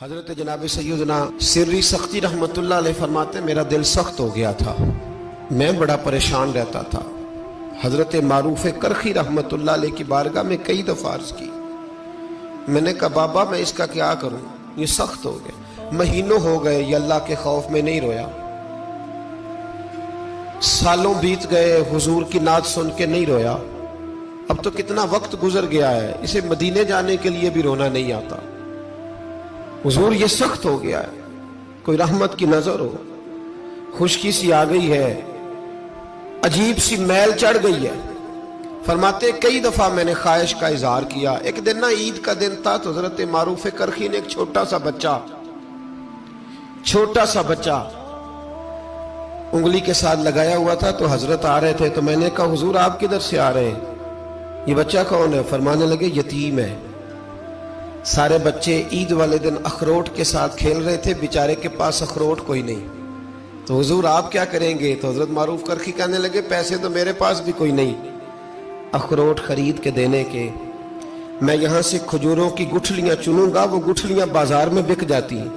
حضرت جناب سیدنا سری سختی رحمتullah علیہ فرماتے میرا دل سخت ہو گیا تھا، میں بڑا پریشان رہتا تھا۔ حضرت معروف کرخی رحمتullah علیہ کی بارگاہ میں کئی دفعہ عرض کی، میں نے کہا بابا میں اس کا کیا کروں، یہ سخت ہو گیا، مہینوں ہو گئے یہ اللہ کے خوف میں نہیں رویا، سالوں بیت گئے حضور کی نعت سن کے نہیں رویا، اب تو کتنا وقت گزر گیا ہے، اسے مدینے جانے کے لیے بھی رونا نہیں آتا، حضور یہ سخت ہو گیا ہے، کوئی رحمت کی نظر ہو، خشکی سی آ گئی ہے، عجیب سی میل چڑھ گئی ہے۔ فرماتے کئی دفعہ میں نے خواہش کا اظہار کیا۔ ایک دن عید کا دن تھا تو حضرت معروف کرخی نے ایک چھوٹا سا بچہ انگلی کے ساتھ لگایا ہوا تھا، تو حضرت آ رہے تھے، تو میں نے کہا حضور آپ کدھر سے آ رہے ہیں، یہ بچہ کون ہے؟ فرمانے لگے یتیم ہے۔ سارے بچے عید والے دن اخروٹ کے ساتھ کھیل رہے تھے، بیچارے کے پاس اخروٹ کوئی نہیں، تو حضور آپ کیا کریں گے؟ تو حضرت معروف کرخی کہنے لگے پیسے تو میرے پاس بھی کوئی نہیں اخروٹ خرید کے دینے کے، میں یہاں سے کھجوروں کی گٹھلیاں چنوں گا، وہ گٹھلیاں بازار میں بک جاتی ہیں،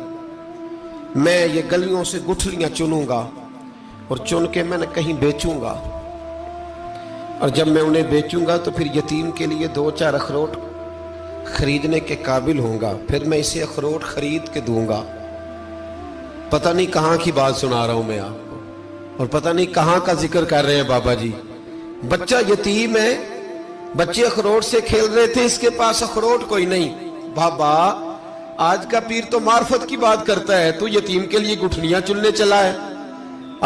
میں یہ گلیوں سے گٹھلیاں چنوں گا اور چن کے میں نے کہیں بیچوں گا، اور جب میں انہیں بیچوں گا تو پھر یتیم کے لیے 2-4 اخروٹ خریدنے کے قابل ہوں گا، پھر میں اسے اخروٹ خرید کے دوں گا۔ پتہ نہیں کہاں کی بات سنا رہا ہوں میں آپ کو، اور پتہ نہیں کہاں کا ذکر کر رہے ہیں بابا جی۔ بچہ یتیم ہے، بچے اخروٹ سے کھیل رہے تھے، اس کے پاس اخروٹ کوئی نہیں۔ بابا آج کا پیر تو معرفت کی بات کرتا ہے، تو یتیم کے لیے گٹھلیاں چننے چلا ہے۔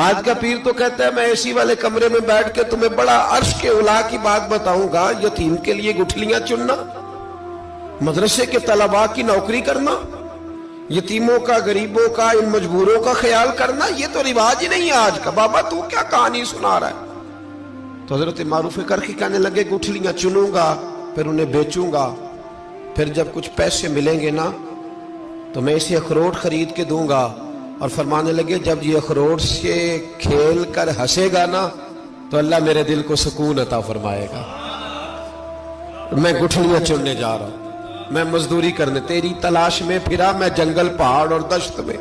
آج کا پیر تو کہتا ہے میں اے سی والے کمرے میں بیٹھ کے تمہیں بڑا عرش کے اعلیٰ کی بات بتاؤں گا، یتیم کے لیے گٹھلیاں چننا، مدرسے کے طلباء کی نوکری کرنا، یتیموں کا، غریبوں کا، ان مجبوروں کا خیال کرنا، یہ تو رواج ہی نہیں ہے آج کا۔ بابا تو کیا کہانی سنا رہا ہے؟ تو حضرت معروف کرخی کہنے لگے گٹھلیاں چنوں گا، پھر انہیں بیچوں گا، پھر جب کچھ پیسے ملیں گے نا تو میں اسے اخروٹ خرید کے دوں گا، اور فرمانے لگے جب یہ اخروٹ سے کھیل کر ہنسے گا نا تو اللہ میرے دل کو سکون عطا فرمائے گا۔ میں گٹھلیاں چننے جا رہا ہوں، میں مزدوری کرنے، تیری تلاش میں پھرا میں جنگل، پہاڑ اور دشت میں۔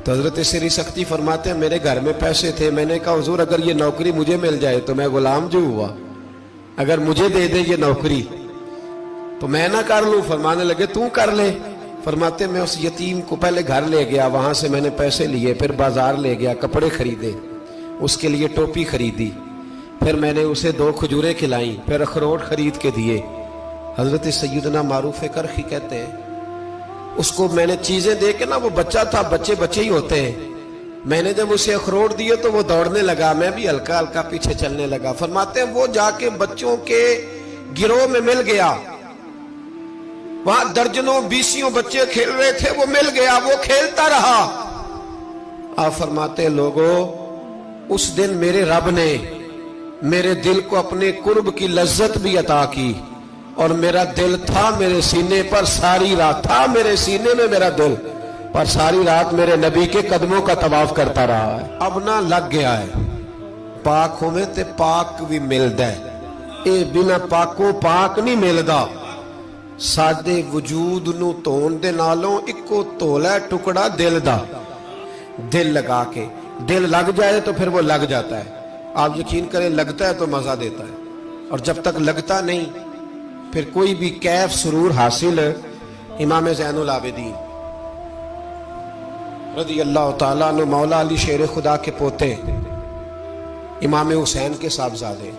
تو حضرت سری سختی فرماتے ہیں میرے گھر میں پیسے تھے، میں نے کہا حضور اگر یہ نوکری مجھے مل جائے تو میں غلام جو ہوا، اگر مجھے دے دے یہ نوکری تو میں نہ کر لوں؟ فرمانے لگے تو کر لے۔ فرماتے میں اس یتیم کو پہلے گھر لے گیا، وہاں سے میں نے پیسے لیے، پھر بازار لے گیا، کپڑے خریدے، اس کے لیے ٹوپی خریدی، پھر میں نے اسے 2 کھجوریں کھلائیں، پھر اخروٹ خرید کے دیے۔ حضرت سیدنا معروف کرخی کہتے ہیں اس کو میں نے چیزیں دے کے نا، وہ بچہ تھا، بچے ہی ہوتے ہیں، میں نے جب اسے اخروٹ دیے تو وہ دوڑنے لگا، میں بھی ہلکا ہلکا پیچھے چلنے لگا۔ فرماتے ہیں وہ جا کے بچوں کے گروہ میں مل گیا، وہاں درجنوں 20 بچے کھیل رہے تھے، وہ مل گیا، وہ کھیلتا رہا۔ آپ فرماتے ہیں لوگوں اس دن میرے رب نے میرے دل کو اپنے قرب کی لذت بھی عطا کی، اور میرا دل تھا میرے سینے پر ساری رات، تھا میرے سینے میں میرا دل، پر ساری رات میرے نبی کے قدموں کا طواف کرتا رہا ہے۔ اب نہ لگ گیا ہے، پاک ہوئے تے پاک بھی ملدا ہے، اے بنا پاکوں پاک نہیں ملدا۔ سادے وجود نو تون دے نالوں اکو تولا ٹکڑا دل دا، دل لگا کے، دل لگ جائے تو پھر وہ لگ جاتا ہے۔ آپ یقین کریں لگتا ہے تو مزہ دیتا ہے، اور جب تک لگتا نہیں پھر کوئی بھی کیف سرور حاصل۔ امام زین العابدین رضی اللہ تعالیٰ عنہ مولا علی شیر خدا کے پوتے، امام حسین کے صاحبزادے،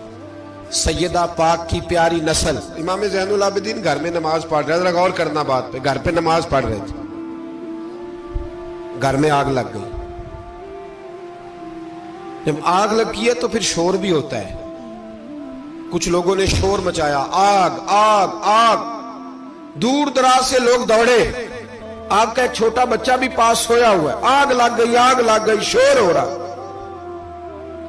سیدہ پاک کی پیاری نسل، امام زین العابدین گھر میں نماز پڑھ رہے تھے، غور کرنا بات پہ، گھر پہ نماز پڑھ رہے تھے، گھر میں آگ لگ گئی۔ جب آگ لگی ہے تو پھر شور بھی ہوتا ہے، کچھ لوگوں نے شور مچایا، آگ آگ آگ، دور دراز سے لوگ دوڑے، آپ کا ایک چھوٹا بچہ بھی پاس سویا ہوا ہے، آگ لگ گئی، شور ہو رہا،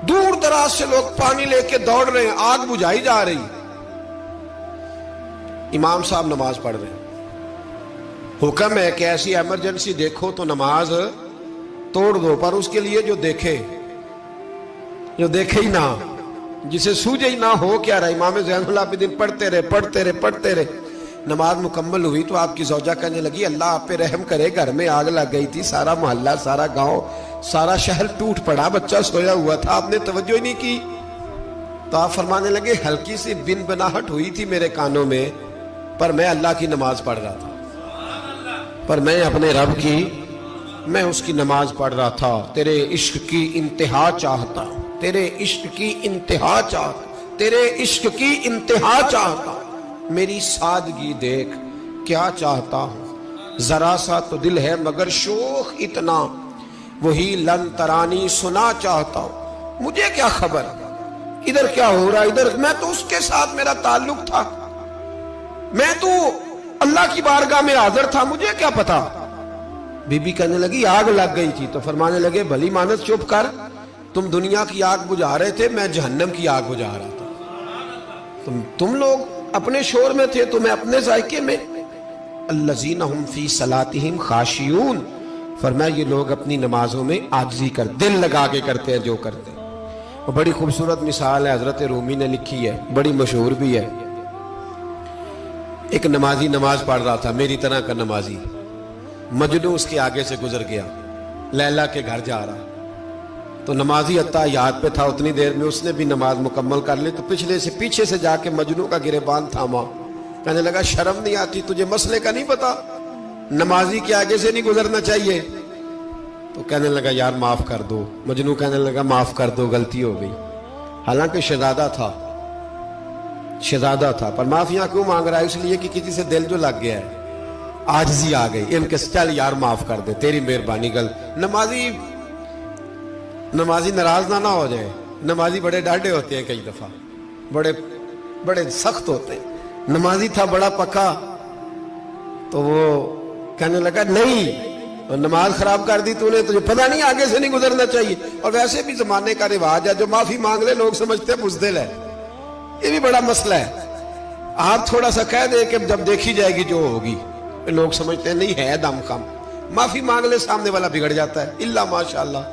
دور دراز سے لوگ پانی لے کے دوڑ رہے ہیں، آگ بجھائی جا رہی، امام صاحب نماز پڑھ رہے ہیں، حکم ہے کہ ایسی ایمرجنسی دیکھو تو نماز توڑ دو، پر اس کے لیے جو دیکھے ہی نہ، جسے سوجے ہی نہ ہو کیا رہا۔ امام زین العابدین پڑھتے رہے، نماز مکمل ہوئی تو آپ کی زوجہ کہنے لگی اللہ آپ پہ رحم کرے، گھر میں آگ لگ گئی تھی، سارا محلہ، سارا گاؤں، سارا شہر ٹوٹ پڑا، بچہ سویا ہوا تھا، آپ نے توجہ ہی نہیں کی۔ تو آپ فرمانے لگے ہلکی سی بن بناہٹ ہوئی تھی میرے کانوں میں، پر میں اللہ کی نماز پڑھ رہا تھا، پر میں اپنے رب کی، میں اس کی نماز پڑھ رہا تھا، تیرے عشق کی انتہا چاہتا، تیرے عشق کی انتہا چاہتا، تیرے عشق کی انتہا چاہتا، میری سادگی دیکھ کیا چاہتا ہوں، ذرا سا تو دل ہے مگر شوخ اتنا، وہی لن ترانی سنا چاہتا ہوں، مجھے کیا خبر ادھر کیا ہو رہا، ادھر میں تو اس کے ساتھ میرا تعلق تھا، میں تو اللہ کی بارگاہ میں حاضر تھا، مجھے کیا پتا۔ بی بی کہنے لگی آگ لگ گئی تھی، تو فرمانے لگے بھلی مانت چپ کر، تم دنیا کی آگ بجھا رہے تھے، میں جہنم کی آگ بجھا رہا تھا، تم لوگ اپنے شور میں تھے تو میں اپنے ذائقے میں۔ الذین ہم فی صلاتہم خاشعون، فرمایا یہ لوگ اپنی نمازوں میں عاجزی کر دل لگا کے کرتے ہیں جو کرتے ہیں۔ وہ بڑی خوبصورت مثال ہے، حضرت رومی نے لکھی ہے، بڑی مشہور بھی ہے۔ ایک نمازی نماز پڑھ رہا تھا، میری طرح کا نمازی، مجنوں اس کے آگے سے گزر گیا، لیلا کے گھر جا رہا، تو نمازی اتحیات پہ تھا، اتنی دیر میں اس نے بھی نماز مکمل کر لی، تو پیچھے سے جا کے مجنوں کا گریبان تھاما، کہنے لگا شرم نہیں آتی تجھے، مسئلے کا نہیں پتا، نمازی کے آگے سے نہیں گزرنا چاہیے؟ تو کہنے لگا یار معاف کر دو، مجنوں کہنے لگا معاف کر دو، غلطی ہو گئی، حالانکہ شہزادہ تھا، پر معافیاں کیوں مانگ رہا ہے؟ اس لیے کہ کسی سے دل جو لگ گیا ہے، عاجزی آ گئی، ان کے چل یار معاف کر دے، تیری مہربانی، نمازی ناراض نہ ہو جائے، نمازی بڑے ڈاڈے ہوتے ہیں، کئی دفعہ بڑے سخت ہوتے ہیں، نمازی تھا بڑا پکا، تو وہ کہنے لگا نہیں، نماز خراب کر دی تو نے، تجھے پتہ نہیں آگے سے نہیں گزرنا چاہیے، اور ویسے بھی زمانے کا رواج ہے، جو معافی مانگ لے لوگ سمجھتے ہیں بزدل ہے، یہ بھی بڑا مسئلہ ہے، آپ تھوڑا سا کہہ دیں کہ جب دیکھی جائے گی جو ہوگی، لوگ سمجھتے ہیں نہیں ہے دم خم، معافی مانگ لے سامنے والا بگڑ جاتا ہے، اللہ ماشاءاللہ،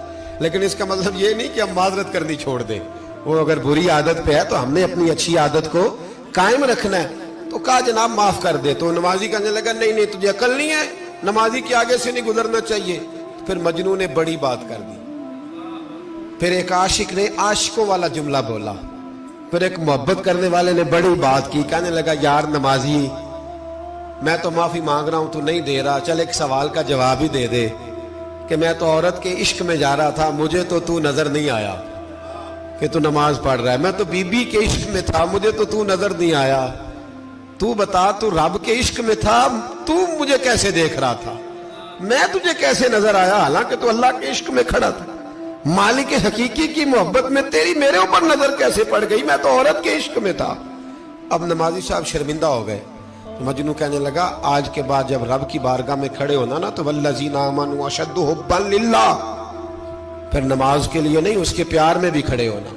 لیکن اس کا مطلب یہ نہیں کہ ہم معذرت کرنی چھوڑ دیں، وہ اگر بری عادت پہ ہے تو ہم نے اپنی اچھی عادت کو قائم رکھنا ہے، تو کہا جناب معاف کر دے، تو نمازی کہنے لگا نہیں تجھے عقل نہیں ہے، نمازی کے آگے سے نہیں گزرنا چاہیے، پھر مجنوں نے بڑی بات کر دی، پھر ایک عاشق نے عاشقوں والا جملہ بولا، پھر ایک محبت کرنے والے نے بڑی بات کی، کہنے لگا یار نمازی میں تو معافی مانگ رہا ہوں تو نہیں دے رہا، چل ایک سوال کا جواب ہی دے دے کہ میں تو عورت کے عشق میں جا رہا تھا، مجھے تو نظر نہیں آیا کہ تو نماز پڑھ رہا ہے، میں تو بی بی کے عشق میں تھا، مجھے تو نظر نہیں آیا، تو بتا تو رب کے عشق میں تھا، تو مجھے کیسے دیکھ رہا تھا، میں تجھے کیسے نظر آیا، حالانکہ تو اللہ کے عشق میں کھڑا تھا، مالک حقیقی کی محبت میں تیری میرے اوپر نظر کیسے پڑ گئی، میں تو عورت کے عشق میں تھا۔ اب نمازی صاحب شرمندہ ہو گئے، مجنوں کہنے لگا آج کے بعد جب رب کی بارگاہ میں کھڑے ہونا نا، تو والذین آمنوا اشد حبا للہ، پھر نماز کے لیے نہیں اس کے پیار میں بھی کھڑے ہونا،